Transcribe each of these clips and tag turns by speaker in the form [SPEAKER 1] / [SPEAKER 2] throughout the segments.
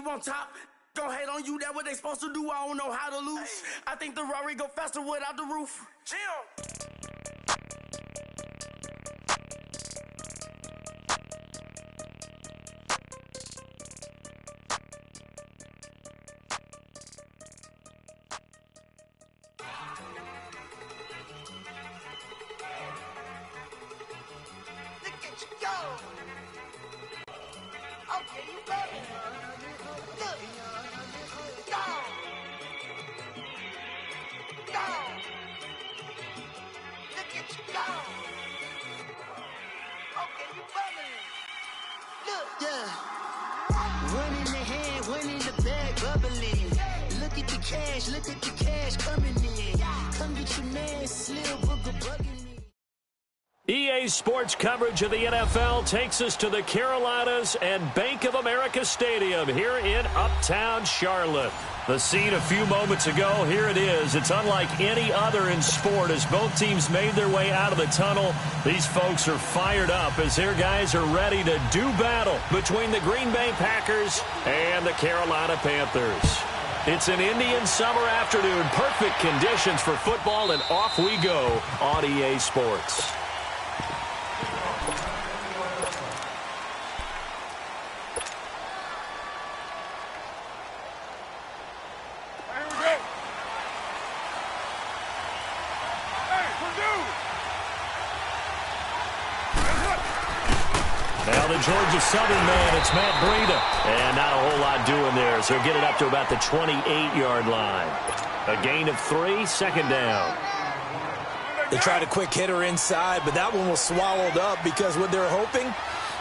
[SPEAKER 1] you on top. Don't hate on you, that what they supposed to do. I don't know how to lose. I think the Rari go faster without the roof. Jim.
[SPEAKER 2] Look at the cash coming in. Come get your man, Slim Booger bugging me.
[SPEAKER 3] EA Sports coverage of the NFL takes us to the Carolinas and Bank of America Stadium here in Uptown Charlotte. The scene a few moments ago, here it is. It's unlike any other in sport as both teams made their way out of the tunnel. These folks are fired up as their guys are ready to do battle between the Green Bay Packers and the Carolina Panthers. It's an Indian summer afternoon, perfect conditions for football, and off we go on EA Sports. Now the Georgia Southern man, it's Matt Breida. And not a whole lot doing there, so he'll get it up to about the 28-yard line. A gain of 3, second down.
[SPEAKER 4] They tried a quick hitter inside, but that one was swallowed up because what they're hoping,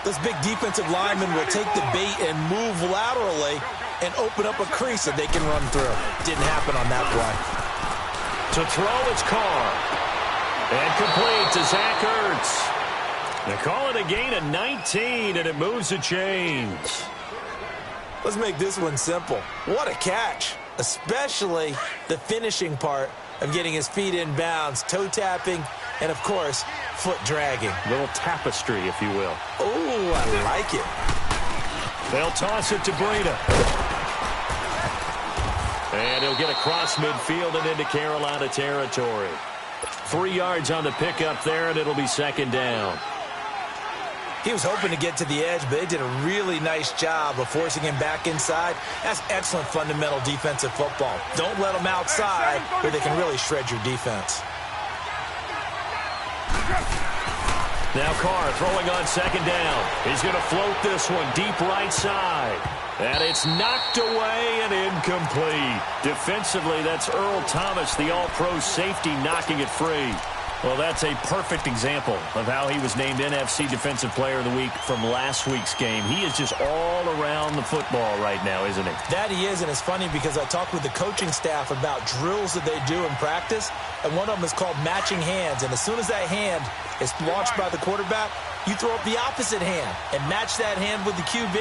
[SPEAKER 4] this big defensive lineman will take the bait and move laterally and open up a crease that they can run through. Didn't happen on that play.
[SPEAKER 3] To throw, it's Carr. And complete to Zach Ertz. They call it a gain of 19, and it moves the chains.
[SPEAKER 4] Let's make this one simple. What a catch, especially the finishing part of getting his feet in bounds, toe tapping, and, of course, foot dragging.
[SPEAKER 3] A little tapestry, if you will.
[SPEAKER 4] Oh, I like it.
[SPEAKER 3] They'll toss it to Breida. And he'll get across midfield and into Carolina territory. 3 yards on the pickup there, and it'll be second down.
[SPEAKER 4] He was hoping to get to the edge, but they did a really nice job of forcing him back inside. That's excellent fundamental defensive football. Don't let them outside where they can really shred your defense.
[SPEAKER 3] Now Carr throwing on second down. He's going to float this one deep right side. And it's knocked away and incomplete. Defensively, that's Earl Thomas, the all-pro safety, knocking it free. Well, that's a perfect example of how he was named NFC Defensive Player of the Week from last week's game. He is just all around the football right now, isn't he?
[SPEAKER 4] That he is, and it's funny because I talked with the coaching staff about drills that they do in practice, and one of them is called matching hands. And as soon as that hand is launched by the quarterback, you throw up the opposite hand and match that hand with the QB,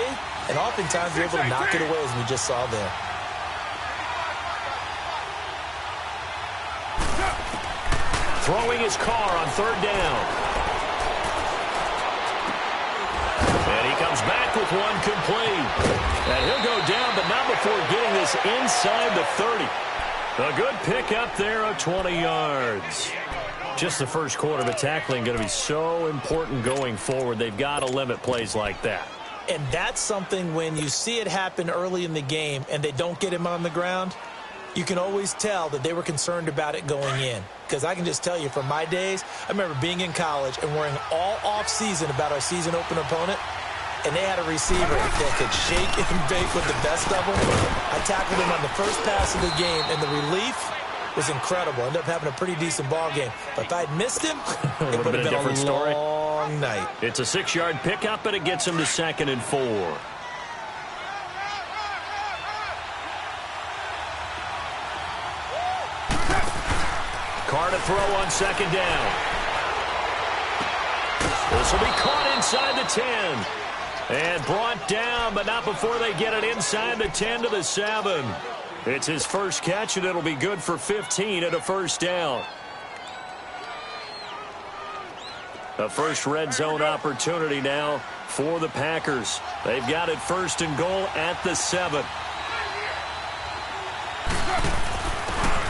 [SPEAKER 4] and oftentimes you're able to knock it away, as we just saw there.
[SPEAKER 3] Throwing his Carr on third down. And he comes back with one complete. And he'll go down, but not before getting this inside the 30. A good pickup there of 20 yards. Just the first quarter, but tackling going to be so important going forward. They've got to limit plays like that.
[SPEAKER 4] And that's something when you see it happen early in the game and they don't get him on the ground, you can always tell that they were concerned about it going in. Because I can just tell you from my days, I remember being in college and worrying all off-season about our season opener opponent, and they had a receiver that could shake and bake with the best of them. I tackled him on the first pass of the game, and the relief was incredible. Ended up having a pretty decent ball game. But if I'd missed him, it would have been a different long night.
[SPEAKER 3] It's a 6-yard pickup, and it gets him to 2nd and 4. Carr to throw on second down. This will be caught inside the 10. And brought down, but not before they get it inside the 10 to the 7. It's his first catch, and it'll be good for 15 at a first down. A first red zone opportunity now for the Packers. They've got it 1st and goal at the 7.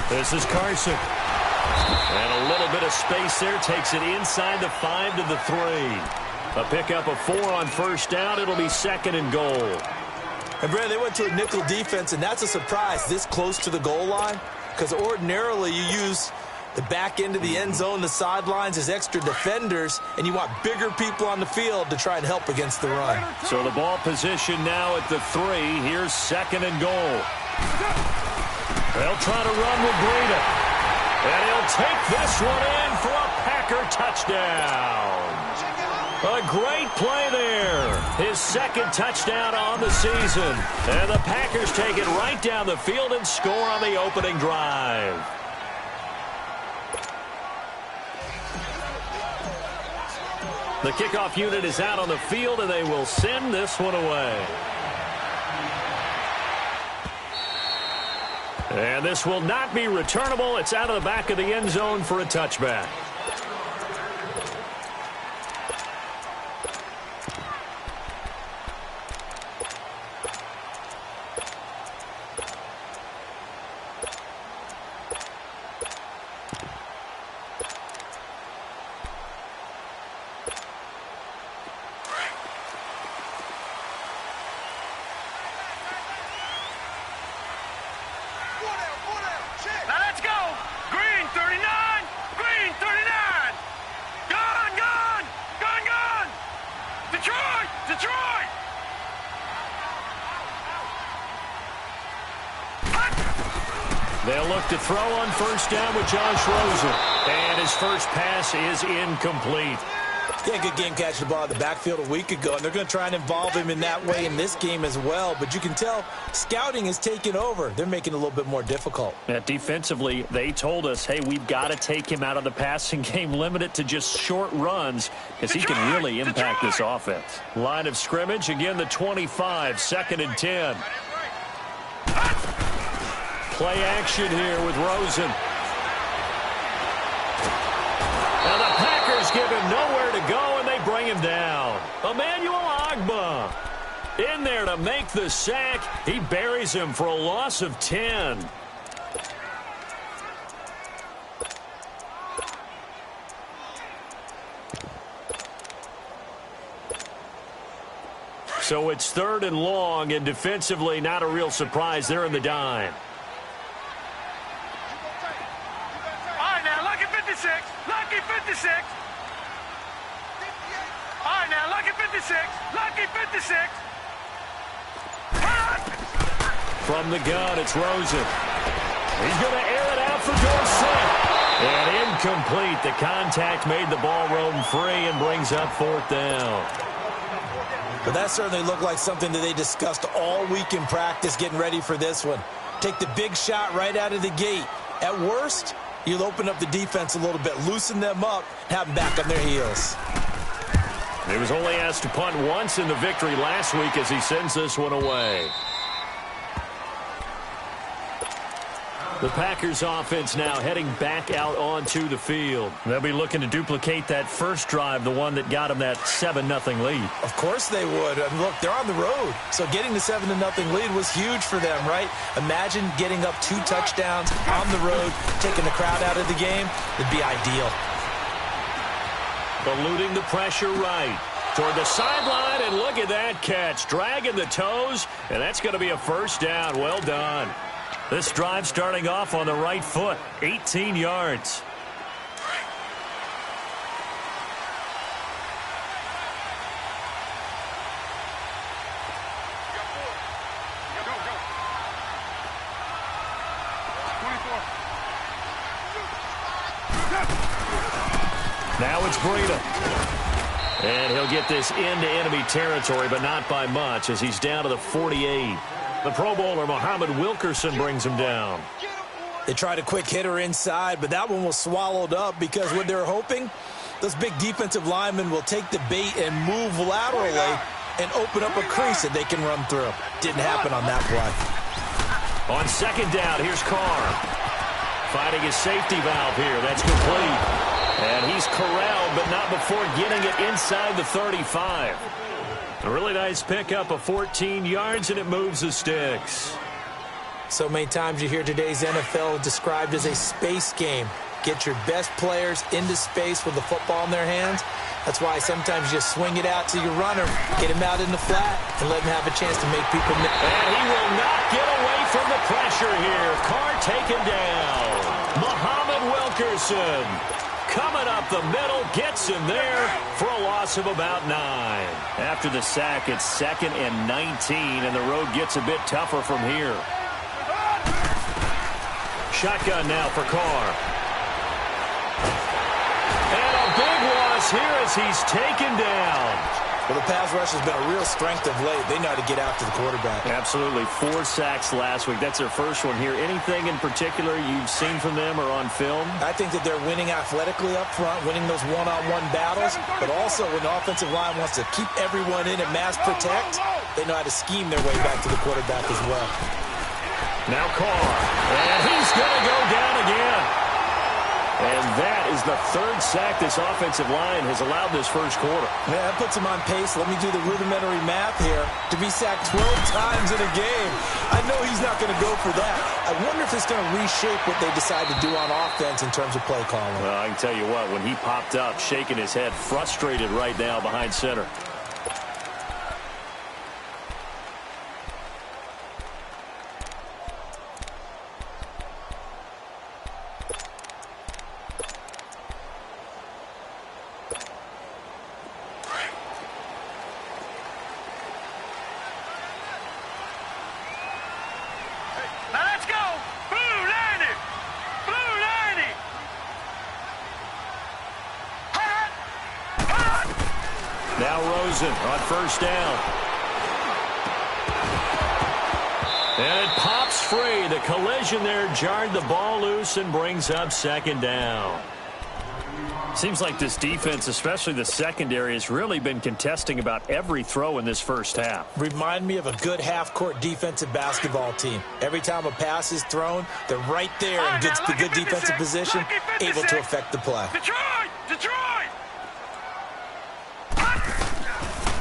[SPEAKER 3] This is Carson. And a little bit of space there. Takes it inside the 5 to the 3. A pickup of 4 on 1st down. It'll be 2nd and goal.
[SPEAKER 4] And, Brad, they went to a nickel defense, and that's a surprise this close to the goal line, because ordinarily you use the back end of the end zone, the sidelines as extra defenders, and you want bigger people on the field to try and help against the run.
[SPEAKER 3] So the ball position now at the 3. Here's 2nd and goal. They'll try to run with Breida. And he'll take this one in for a Packer touchdown. A great play there. His 2nd touchdown on the season. And the Packers take it right down the field and score on the opening drive. The kickoff unit is out on the field, and they will send this one away. And this will not be returnable. It's out of the back of the end zone for a touchback. They'll look to throw on 1st down with Josh Rosen. And his first pass is incomplete.
[SPEAKER 4] Yeah, good game catching the ball in the backfield a week ago, and they're going to try and involve him in that way in this game as well. But you can tell scouting is taking over. They're making it a little bit more difficult.
[SPEAKER 3] Defensively, they told us, hey, we've got to take him out of the passing game, limit it to just short runs, because he can really impact this offense. Line of scrimmage, again, the 25, 2nd and 10. Play action here with Rosen. Now the Packers give him nowhere to go, and they bring him down. Emmanuel Ogbah in there to make the sack. He buries him for a loss of 10. So it's 3rd and long, and defensively not a real surprise. They're in the dime.
[SPEAKER 5] Lucky 56. All right, now, Lucky 56. Lucky 56.
[SPEAKER 3] From the gun, it's Rosen. He's going to air it out for Dorsett. And incomplete. The contact made the ball roam free and brings up 4th down.
[SPEAKER 4] But that certainly looked like something that they discussed all week in practice getting ready for this one. Take the big shot right out of the gate. At worst, you'll open up the defense a little bit, loosen them up, have them back on their heels.
[SPEAKER 3] He was only asked to punt once in the victory last week as he sends this one away. The Packers offense now heading back out onto the field. They'll be looking to duplicate that first drive, the one that got them that 7-0 lead.
[SPEAKER 4] Of course they would. And look, they're on the road. So getting the 7-0 lead was huge for them, right? Imagine getting up 2 touchdowns on the road, taking the crowd out of the game. It'd be ideal.
[SPEAKER 3] Eluding the pressure right toward the sideline, and look at that catch. Dragging the toes, and that's going to be a first down. Well done. This drive starting off on the right foot, 18 yards. Now it's Breida. And he'll get this into enemy territory, but not by much as he's down to the 48. The Pro Bowler, Muhammad Wilkerson, brings him down.
[SPEAKER 4] They tried a quick hitter inside, but that one was swallowed up because what they're hoping, those big defensive linemen will take the bait and move laterally and open up a crease that they can run through. Didn't happen on that play.
[SPEAKER 3] On second down, here's Carr. Finding his safety valve here. That's complete. And he's corralled, but not before getting it inside the 35. A really nice pickup of 14 yards, and it moves the sticks.
[SPEAKER 4] So many times you hear today's NFL described as a space game. Get your best players into space with the football in their hands. That's why sometimes you swing it out to your runner, get him out in the flat, and let him have a chance to make people miss.
[SPEAKER 3] And he will not get away from the pressure here. Carr taken down. Muhammad Wilkerson coming up the middle, gets him there for a loss of about 9. After the sack, it's 2nd and 19, and the road gets a bit tougher from here. Shotgun now for Carr. And a big loss here as he's taken down.
[SPEAKER 4] Well, the pass rush has been a real strength of late. They know how to get after the quarterback.
[SPEAKER 3] Absolutely. 4 sacks last week. That's their first one here. Anything in particular you've seen from them or on film?
[SPEAKER 4] I think that they're winning athletically up front, winning those one-on-one battles, but also when the offensive line wants to keep everyone in and mass protect, they know how to scheme their way back to the quarterback as well.
[SPEAKER 3] Now Carr, and he's going to go down again. And that is the 3rd sack this offensive line has allowed this first quarter.
[SPEAKER 4] Yeah, that puts him on pace. Let me do the rudimentary math here. To be sacked 12 times in a game, I know he's not going to go for that. I wonder if it's going to reshape what they decide to do on offense in terms of play calling.
[SPEAKER 3] Well, I can tell you what, when he popped up, shaking his head, frustrated right now behind center. On first down. And it pops free. The collision there jarred the ball loose and brings up 2nd down. Seems like this defense, especially the secondary, has really been contesting about every throw in this first half.
[SPEAKER 4] Remind me of a good half-court defensive basketball team. Every time a pass is thrown, they're right there in good defensive position, able to affect the play.
[SPEAKER 5] Detroit!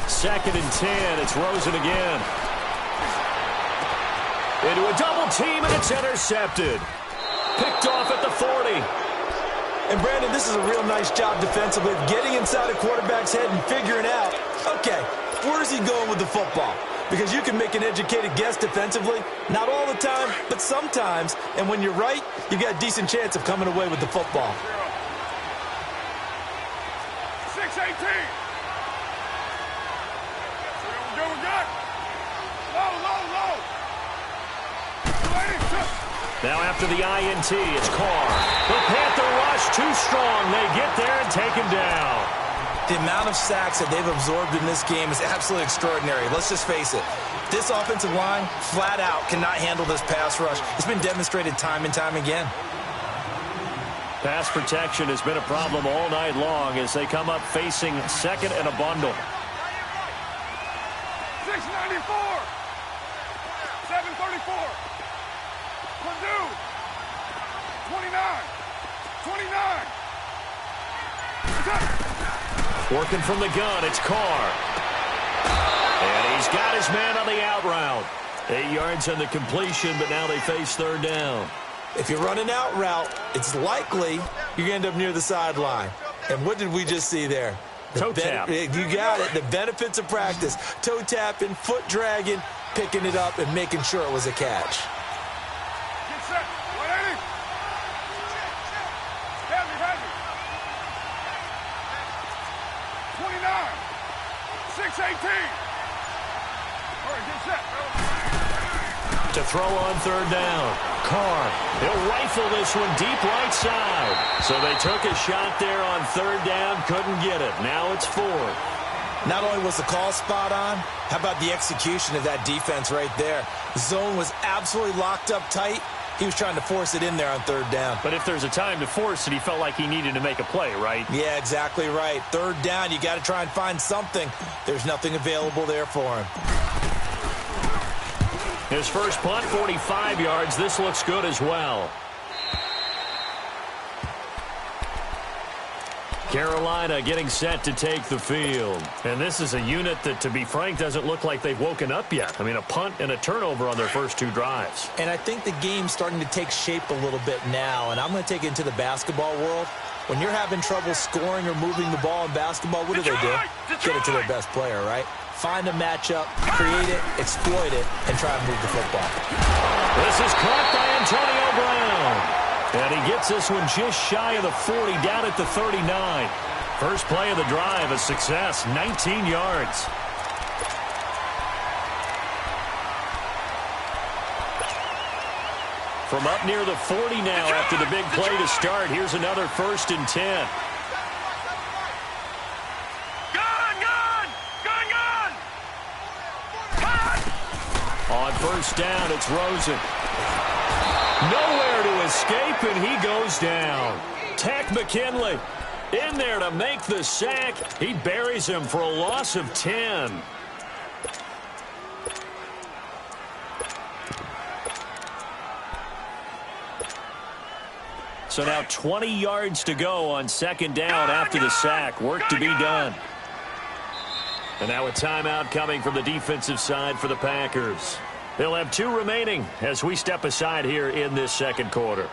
[SPEAKER 3] 2nd and 10. It's Rosen again. Into a double team, and it's intercepted. Picked off at the 40.
[SPEAKER 4] And, Brandon, this is a real nice job defensively of getting inside a quarterback's head and figuring out, okay, where's he going with the football? Because you can make an educated guess defensively. Not all the time, but sometimes. And when you're right, you got a decent chance of coming away with the football.
[SPEAKER 5] 6-18.
[SPEAKER 3] Now after the INT, it's Carr. The Panther rush too strong. They get there and take him down.
[SPEAKER 4] The amount of sacks that they've absorbed in this game is absolutely extraordinary. Let's just face it. This offensive line, flat out, cannot handle this pass rush. It's been demonstrated time and time again.
[SPEAKER 3] Pass protection has been a problem all night long as they come up facing 2nd and a bundle.
[SPEAKER 5] 694. 734. Purdue. 29.
[SPEAKER 3] Working from the gun, it's Carr. And he's got his man on the out route. 8 yards on the completion, but now they face 3rd down.
[SPEAKER 4] If you run an out route, it's likely you're going to end up near the sideline. And what did we just see there?
[SPEAKER 3] Toe tap.
[SPEAKER 4] You got it. The benefits of practice. Toe tapping, foot dragging, picking it up, and making sure it was a catch.
[SPEAKER 5] Get set. 180. Heavy. 29. 618. All right, get set.
[SPEAKER 3] To throw on 3rd down. Carr, he'll rifle this one deep right side. So they took a shot there on 3rd down, couldn't get it. Now it's 4th.
[SPEAKER 4] Not only was the call spot on, how about the execution of that defense right there? The zone was absolutely locked up tight. He was trying to force it in there on 3rd down.
[SPEAKER 3] But if there's a time to force it, he felt like he needed to make a play, right?
[SPEAKER 4] Yeah, exactly right. 3rd down, you got to try and find something. There's nothing available there for him.
[SPEAKER 3] His first punt, 45 yards. This looks good as well. Carolina getting set to take the field. And this is a unit that, to be frank, doesn't look like they've woken up yet. I mean, a punt and a turnover on their first 2 drives.
[SPEAKER 4] And I think the game's starting to take shape a little bit now, and I'm going to take it into the basketball world. When you're having trouble scoring or moving the ball in basketball, what do? Get it to their best player, right? Find a matchup, create it, exploit it, and try and move the football.
[SPEAKER 3] This is caught by Antonio Brown. And he gets this one just shy of the 40, down at the 39. First play of the drive, a success, 19 yards. From up near the 40 now after the big play to start, here's another 1st and 10. On first down, it's Rosen. Nowhere to escape, and he goes down. Tack McKinley in there to make the sack. He buries him for a loss of 10. So now 20 yards to go on 2nd down after the sack. Work to be done. And now a timeout coming from the defensive side for the Packers. They'll have 2 remaining as we step aside here in this 2nd quarter.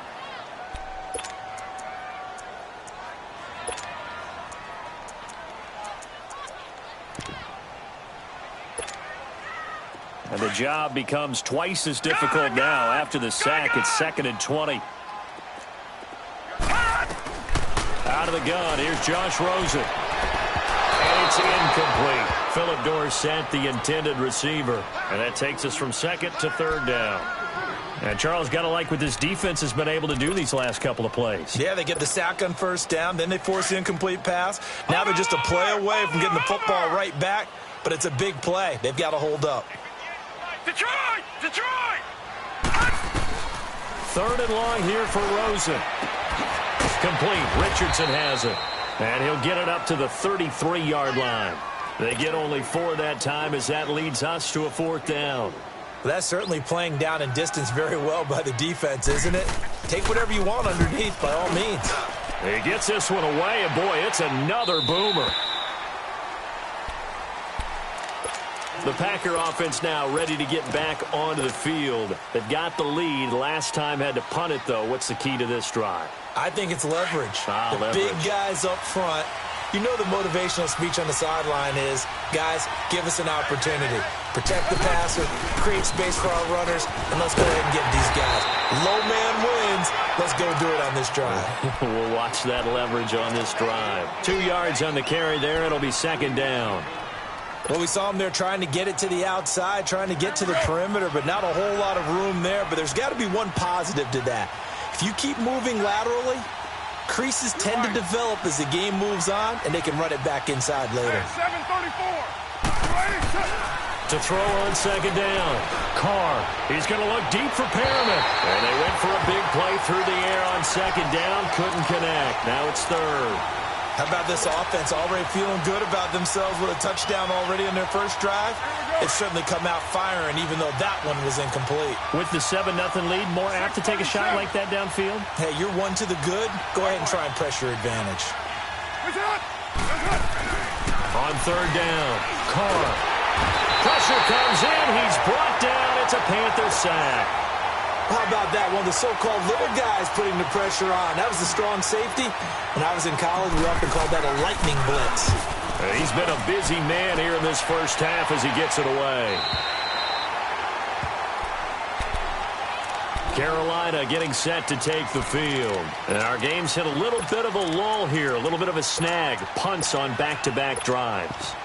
[SPEAKER 3] And the job becomes twice as difficult now after the sack. It's 2nd and 20. Out of the gun, here's Josh Rosen. And it's incomplete. Philip Dorsett, the intended receiver. And that takes us from 2nd to 3rd down. And Charles, got to like what this defense has been able to do these last couple of plays.
[SPEAKER 4] Yeah, they get the sack on first down, then they force the incomplete pass. Now they're just a play away from getting the football right back, but it's a big play. They've got to hold up.
[SPEAKER 5] Detroit!
[SPEAKER 3] 3rd and long here for Rosen. Complete. Richardson has it. And he'll get it up to the 33-yard line. They get only 4 that time as that leads us to a 4th down.
[SPEAKER 4] Well, that's certainly playing down in distance very well by the defense, isn't it? Take whatever you want underneath by all means.
[SPEAKER 3] He gets this one away, and boy, it's another boomer. The Packer offense now ready to get back onto the field. They've got the lead. Last time had to punt it, though. What's the key to this drive?
[SPEAKER 4] I think it's leverage.
[SPEAKER 3] Leverage.
[SPEAKER 4] Big guys up front. You know the motivational speech on the sideline is, guys, give us an opportunity. Protect the passer, create space for our runners, and let's go ahead and get these guys. Low man wins. Let's go do it on this drive.
[SPEAKER 3] We'll watch that leverage on this drive. 2 yards on the carry there. It'll be 2nd down.
[SPEAKER 4] Well, we saw him there trying to get it to the outside, trying to get to the perimeter, but not a whole lot of room there. But there's got to be one positive to that. If you keep moving laterally, creases tend to develop as the game moves on, and they can run it back inside later.
[SPEAKER 5] 7:34.
[SPEAKER 3] To throw on 2nd down. Carr, he's going to look deep for Perriman. And they went for a big play through the air on 2nd down. Couldn't connect. Now it's 3rd.
[SPEAKER 4] How about this offense already feeling good about themselves with a touchdown already in their first drive? They've certainly come out firing, even though that one was incomplete.
[SPEAKER 3] With the 7-0 lead, more apt to take a shot like that downfield?
[SPEAKER 4] Hey, you're 1 to the good. Go ahead and try and press your advantage.
[SPEAKER 3] On 3rd down, Carr. Pressure comes in. He's brought down. It's a Panther sack.
[SPEAKER 4] How about that? One of the so-called little guys putting the pressure on. That was a strong safety. When I was in college, we often called that a lightning blitz.
[SPEAKER 3] He's been a busy man here in this first half as he gets it away. Carolina getting set to take the field. And our game's hit a little bit of a lull here, a little bit of a snag. Punts on back-to-back drives.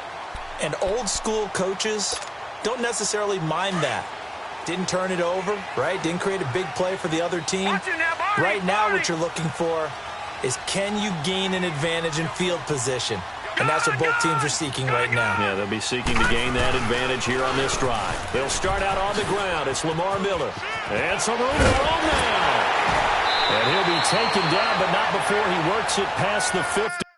[SPEAKER 4] And old-school coaches don't necessarily mind that. Didn't turn it over, right? Didn't create a big play for the other team. Right now what you're looking for is, can you gain an advantage in field position? And that's what both teams are seeking right now.
[SPEAKER 3] Yeah, they'll be seeking to gain that advantage here on this drive. They'll start out on the ground. It's Lamar Miller. And some room to roam now. And he'll be taken down, but not before he works it past the 50.